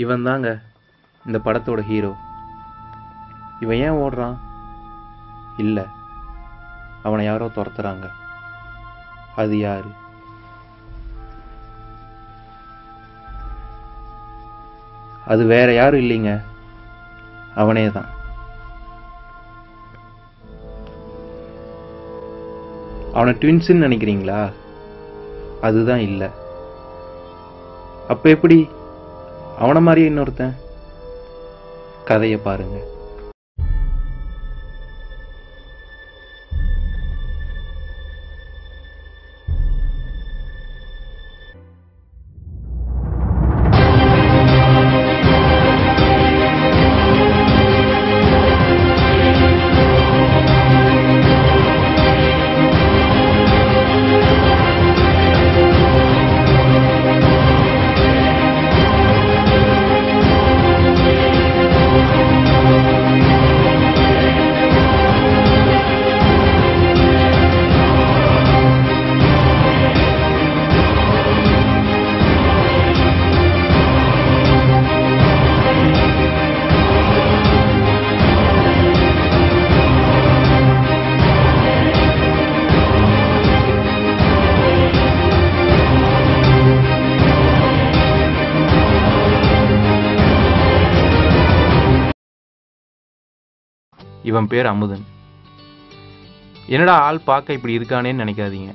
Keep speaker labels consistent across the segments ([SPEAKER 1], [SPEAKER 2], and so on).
[SPEAKER 1] இவன் தாங்க இந்த படத்தோட ஹீரோ. இவன் ஏன் ஓடுறான்? இல்லை, அவனை யாரோ துரத்துறாங்க. அது யாரு? அது வேற யாரும் இல்லைங்க, அவனே தான். அவனை ட்வின்ஸ்ன்னு நினைக்கிறீங்களா? அதுதான் இல்லை. அப்ப எப்படி அவனை மாதிரியே இன்னொருத்தன்? கதையை பாருங்க. இவன் பேர் அமுதன். என்னடா ஆள் பார்க்க இப்படி இருக்கானேன்னு நினைக்காதீங்க,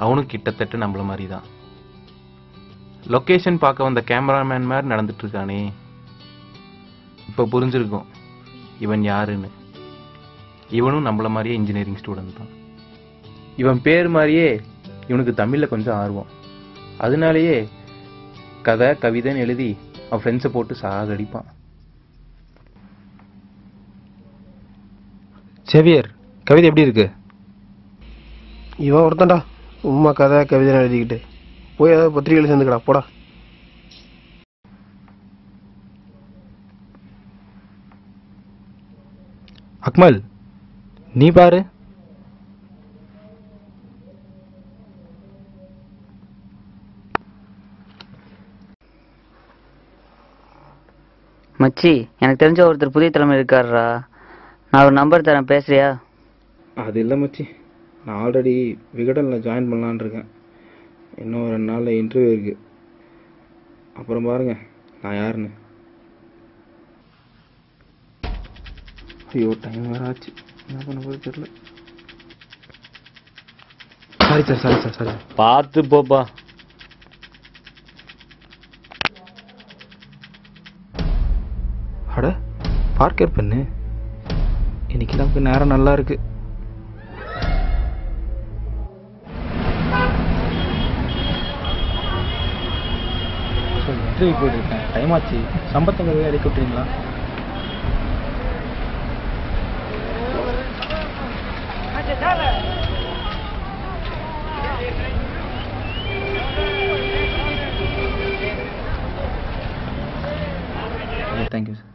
[SPEAKER 1] அவனும் கிட்டத்தட்ட நம்மள மாதிரி தான். லொக்கேஷன் பார்க்க வந்த கேமராமேன் மாதிரி நடந்துட்டு இருக்கானே, இப்போ புரிஞ்சிருக்கும் இவன் யாருன்னு. இவனும் நம்மள மாதிரியே இன்ஜினியரிங் ஸ்டூடெண்ட் தான். இவன் பேர் மாதிரியே இவனுக்கு தமிழில் கொஞ்சம் ஆர்வம். அதனாலேயே கதை கவிதைன்னு எழுதி அவன் ஃப்ரெண்ட்ஸை போட்டு சாகடிப்பான்.
[SPEAKER 2] சேவியர், கவிதை எப்படி இருக்கு?
[SPEAKER 3] இவன் ஒருத்தன்டா உம்மா கதை கவிதை எழுதிக்கிட்டு போய் ஏதாவது பத்திரிகையில் சேர்ந்துக்கடா போடா.
[SPEAKER 2] அக்மல், நீ பாரு.
[SPEAKER 4] மச்சி, எனக்கு தெரிஞ்ச ஒருத்தர் புதிய தலைமை இருக்காருடா. நான் ஒரு நம்பர் தரேன், பேசுறியா?
[SPEAKER 1] அது இல்லை மச்சி, நான் ஆல்ரெடி விகடனில் ஜாயின் பண்ணலான் இருக்கேன். இன்னும் 2 நாளில் இன்டர்வியூ இருக்குது. அப்புறம் பாருங்க நான் யாருன்னு. ஐயோ, டைம் வேறு ஆச்சு, என்ன பண்ண போது தெரியல.
[SPEAKER 3] Sorry sir.
[SPEAKER 2] பார்த்து போப்பா.
[SPEAKER 3] அட பார்க்கர் பண்ணு, இன்னைக்கு நமக்கு நேரம் நல்லா இருக்கு.
[SPEAKER 2] இன்டர்வியூ போயிட்டு இருக்கேன், டைம் ஆச்சு. சம்பளத்தை இறக்கி விட்டுறீங்களா?
[SPEAKER 1] Thank you sir.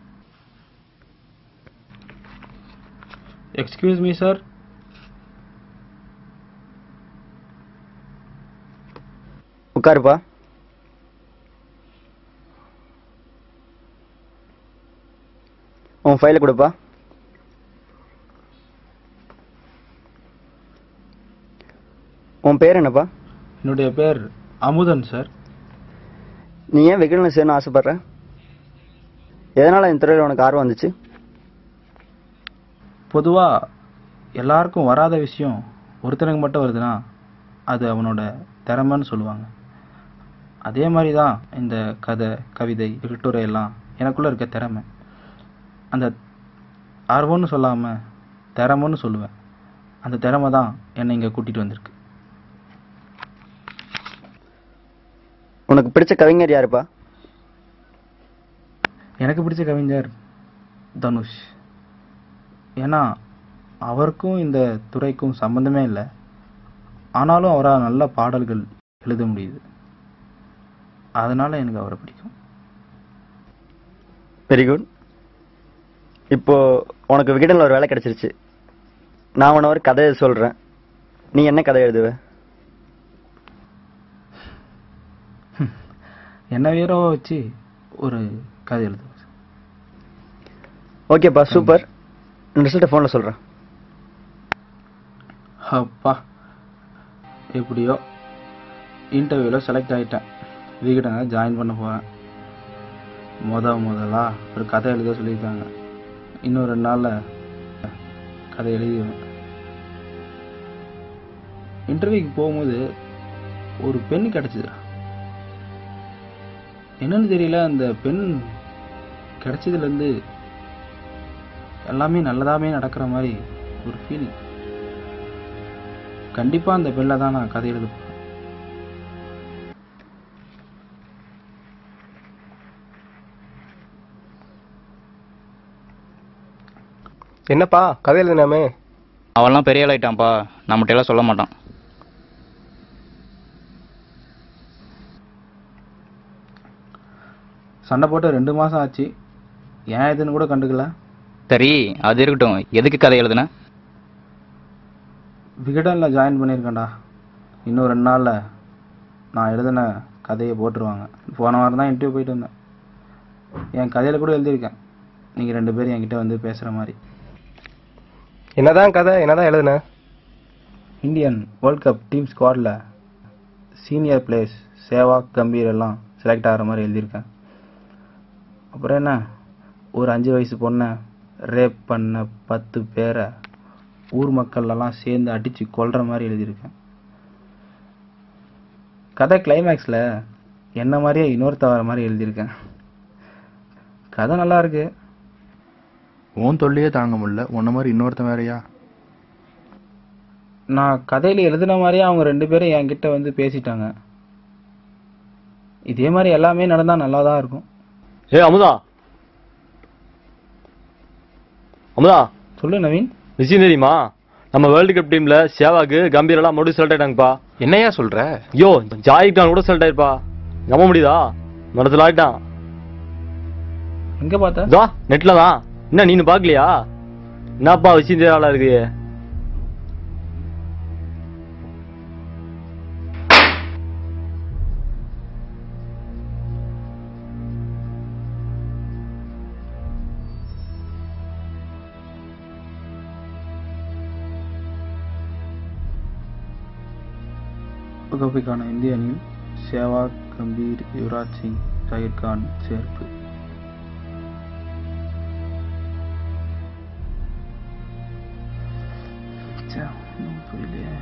[SPEAKER 2] Excuse me sir.
[SPEAKER 4] உட்காருப்பா. உன் ஃபைலை கொடுப்பா. உன் பேர் என்னப்பா?
[SPEAKER 2] என்னுடைய பேர் அமுதன் சார்.
[SPEAKER 4] நீ ஏன் விகடனில் சேரணும்னு ஆசைப்படுற? எதனால் இந்த துறையில் உனக்கு ஆர்வம் வந்துச்சு?
[SPEAKER 2] பொதுவாக எல்லாருக்கும் வராத விஷயம் ஒருத்தனுக்கு மட்டும் வருதுன்னா அது அவனோட திறமைன்னு சொல்லுவாங்க. அதே மாதிரி தான் இந்த கதை கவிதை கட்டுரை எல்லாம் எனக்குள்ளே இருக்க திறமை. அந்த ஆர்வம்னு சொல்லாமல் திறமைன்னு சொல்லுவேன். அந்த திறமை தான் என்னை இங்கே கூட்டிகிட்டு வந்திருக்கு.
[SPEAKER 4] உனக்கு பிடிச்ச கவிஞர் யாருப்பா?
[SPEAKER 2] எனக்கு பிடிச்ச கவிஞர் தனுஷ். ஏன்னா அவருக்கும் இந்த துறைக்கும் சம்மந்தமே இல்லை, ஆனாலும் அவரால் நல்ல பாடல்கள் எழுத முடியுது. அதனால் எனக்கு அவரை பிடிக்கும்.
[SPEAKER 4] Very good. இப்போ உனக்கு விகடனில் ஒரு வேலை கிடைச்சிருச்சு. நான் உன ஒரு கதை சொல்கிறேன், நீ என்ன கதை எழுதுவ?
[SPEAKER 2] என்ன ஹீரோவை வச்சு ஒரு கதை எழுதுவேன்.
[SPEAKER 4] ஓகேப்பா, சூப்பர். ரிசல்ட்டை ஃபோனில் சொல்கிறேன்.
[SPEAKER 2] அப்பா, எப்படியோ இன்டர்வியூவில் செலக்ட் ஆகிட்டேன். விகடனை ஜாயின் பண்ண போகிறேன். முதலா ஒரு கதை எழுத சொல்லியிருக்காங்க. இன்னும் 2 நாளில் கதை எழுதிடுவேன். இன்டர்வியூக்கு போகும்போது ஒரு பெண் கிடச்சிதுடா. என்னன்னு தெரியல, அந்த பெண் கிடைச்சதுலேருந்து எல்லாமே நல்லதாமே நடக்கிற மாதிரி ஒரு ஃபீலிங். கண்டிப்பாக அந்த பெண்ணில் தான் நான் கதை எழுத போகிறேன்.
[SPEAKER 3] என்னப்பா கதை எழுதுனாமே?
[SPEAKER 5] அவன்லாம் பெரிய ஆளாயிட்டான்ப்பா, நம்மகிட்ட எல்லாம் சொல்ல மாட்டான்.
[SPEAKER 2] சண்டை போட்டு 2 மாதம் ஆச்சு. ஏன் இதுன்னு கூட கண்டுக்கல.
[SPEAKER 5] சரி, அது இருக்கட்டும். எதுக்கு கதை எழுதுன?
[SPEAKER 2] விகடனில் ஜாயின் பண்ணியிருக்கேன்டா. இன்னும் 2 நாளில் நான் எழுதின கதையை போட்டுருவாங்க. போன வாரம் தான் இன்டர்வியூ போயிட்டு வந்தேன். என் கதையில் கூட எழுதியிருக்கேன். நீங்கள் 2 பேரும் என்கிட்ட வந்து பேசுகிற மாதிரி.
[SPEAKER 3] என்னதான் கதை, என்னதான் எழுதுன?
[SPEAKER 2] இந்தியன் வேர்ல்ட் கப் டீம் ஸ்குவாடில் சீனியர் பிளேயர்ஸ் சேவாக், கம்பீர் எல்லாம் செலக்ட் ஆகிற மாதிரி எழுதியிருக்கேன். அப்புறம் என்ன, ஒரு 5 வயசு பொண்ணை ரேப் பண்ண 10 பேரை ஊர் மக்கள்லாம் சேர்ந்து அடித்து கொல்ற மாதிரி எழுதியிருக்கேன். கதை கிளைமேக்ஸில் என்ன மாதிரியே இன்னொருத்த வர மாதிரி எழுதியிருக்கேன். கதை நல்லா இருக்கு.
[SPEAKER 6] உன் தொல்லையே தாங்க முடியல, உன்ன மாதிரி இன்னொருத்தன் வேறையா?
[SPEAKER 2] நான் கதையில் எழுதின மாதிரியே அவங்க 2 பேரும் என்கிட்ட வந்து பேசிட்டாங்க. இதே மாதிரி எல்லாமே நடந்தால் நல்லா தான் இருக்கும்.
[SPEAKER 7] அமுதா, அமுதா,
[SPEAKER 2] சொல்லு நவீன்.
[SPEAKER 7] விஷயம் தெரியுமா? நம்ம வேர்ல்டு கப் டீம்ல சேவாக்கு, கம்பீர் எல்லாம் மறுபடியும் செலக்ட் ஆயிட்டாங்கப்பா.
[SPEAKER 1] என்னையா சொல்ற?
[SPEAKER 7] ஐயோ, ஜாயிக்கான் கூட செலக்ட் ஆயிருப்பா. நம்ப முடியுதா? மனசுல ஆயிட்டான்.
[SPEAKER 2] எங்க பார்த்த?
[SPEAKER 7] நெட்ல தான். என்ன நீனு பாக்கலையா? என்னப்பா விஷயம் தெரியாத ஆளா இருக்கு.
[SPEAKER 2] கோப்பைக்கான இந்திய அணியில் சேவாக், கம்பீர், யுவராஜ் சிங், ஜாகிர் கான் சேர்ப்பு. புரியலையே.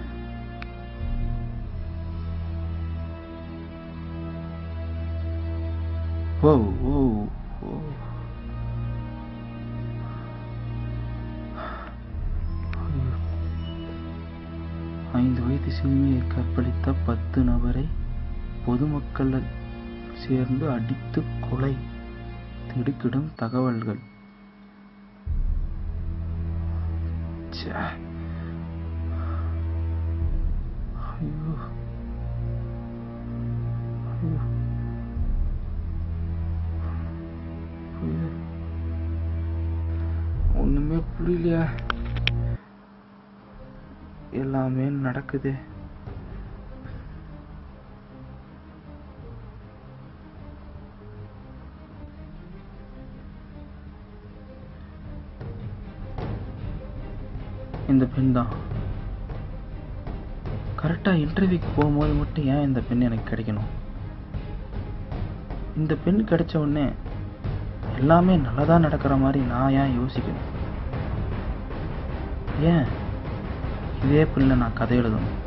[SPEAKER 2] ஓ ஓ ஓ 5 வயது சிறுமியை கற்பழித்த 10 நபரை பொதுமக்கள் சேர்ந்து அடித்து கொலை. திடுக்கிடும் தகவல்கள். ஐயோ ஐயோ, ஒண்ணுமே புரியலையா? எல்லாமே நடக்குது. இந்த பெண் தான். கரெக்டா இன்டர்வியூக்கு போகும்போது மட்டும் ஏன் இந்த பெண் எனக்கு கிடைக்கணும்? இந்த பெண் கிடைச்ச உடனே எல்லாமே நல்லதா நடக்கிற மாதிரி நான் ஏன் யோசிக்கணும்? ஏன் இதே பெண்ணில் நான் கதை எழுதணும்?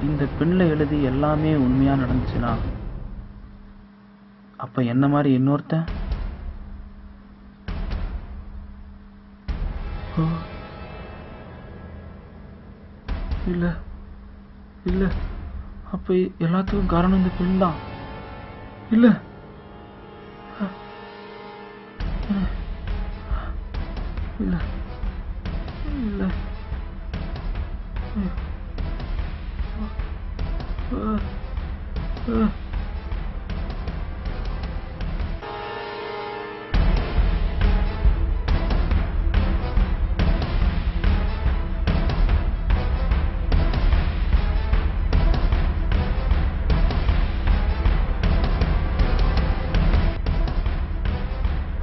[SPEAKER 2] இந்த பெண்ணில் எழுதி எல்லாமே உண்மையா நடந்துச்சுன்னா அப்ப என்ன மாதிரி இன்னொருத்தன்? இல்ல இல்ல, அப்ப எல்லாத்துக்கும் காரணம் இந்த பெண் தான். இல்ல இல்ல இல்ல.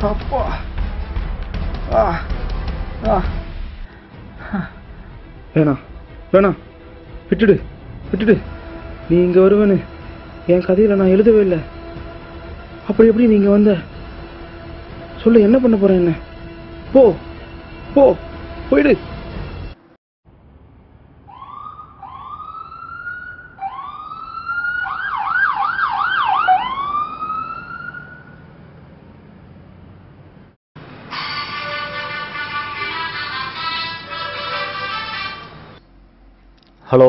[SPEAKER 2] அப்பா ஆ ஆ வேணாம் வேணாம் விட்டுடு விட்டுடு. நீ இங்கே வருவேன்னு என் கதையில் நான் எழுதவே இல்லை. அப்படி எப்படி நீங்கள் வந்த? சொல்லு, என்ன பண்ண போகிறேன்? என்ன போ போ போயிடு.
[SPEAKER 7] Hello.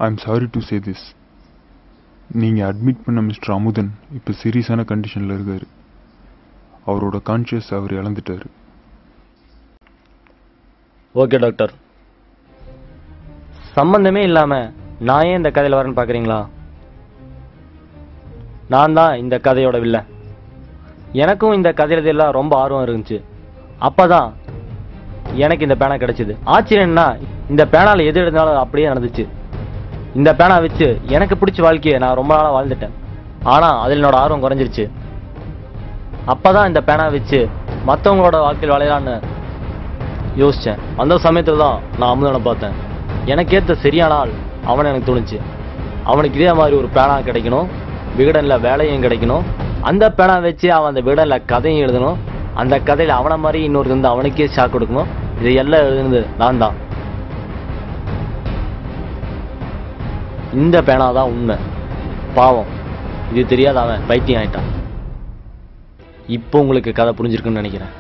[SPEAKER 8] I'm sorry to say this. நீங்கள் அட்மிட் பண்ண மிஸ்டர் அமுதன் இப்போ சீரியஸான கண்டிஷனில் இருக்கார். அவரோட கான்ஷியஸ் அவர் இழந்துட்டார்.
[SPEAKER 7] Okay doctor. சம்பந்தமே இல்லாமல் நான் ஏன் இந்த கதையில் வரேன்னு பார்க்குறீங்களா? நான் தான் இந்த கதையோட வில்லை. எனக்கும் இந்த கதையிலதெல்லாம் ரொம்ப ஆர்வம் இருந்துச்சு. அப்போ தான் எனக்கு இந்த பேனா கிடைச்சிது. ஆச்சரியம்னா இந்த பேனாவில் எது எழுதினாலும் அப்படியே நடந்துச்சு. இந்த பேனா வச்சு எனக்கு பிடிச்ச வாழ்க்கையை நான் ரொம்ப நாளாக வாழ்ந்துட்டேன். ஆனால் அதில் என்னோட ஆர்வம் குறைஞ்சிருச்சு. அப்போ தான் இந்த பேனா வச்சு மற்றவங்களோட வாழ்க்கையில் வாழலான்னு யோசித்தேன். அந்த சமயத்தில் தான் நான் அமுதனை பார்த்தேன். எனக்கு ஏற்ற சரியான ஆள் அவனை எனக்கு தோணுச்சு. அவனுக்கு இதே மாதிரி ஒரு பேனா கிடைக்கணும், விகடனில் வேலையும் கிடைக்கணும். அந்த பேனா வச்சு அவன் அந்த விகடனில் கதையும் எழுதணும். அந்த கதையில் அவனை மாதிரி இன்னொரு வந்து அவனுக்கே ஷாக் கொடுக்கணும். இதையெல்லாம் எழுதுனது நான் தான். இந்த பேனா தான் உண்மை. பாவம், இது தெரியாத அவன் பைத்தியம் ஆயிட்டான். இப்போ உங்களுக்கு கதை புரிஞ்சிருக்குன்னு நினைக்கிறேன்.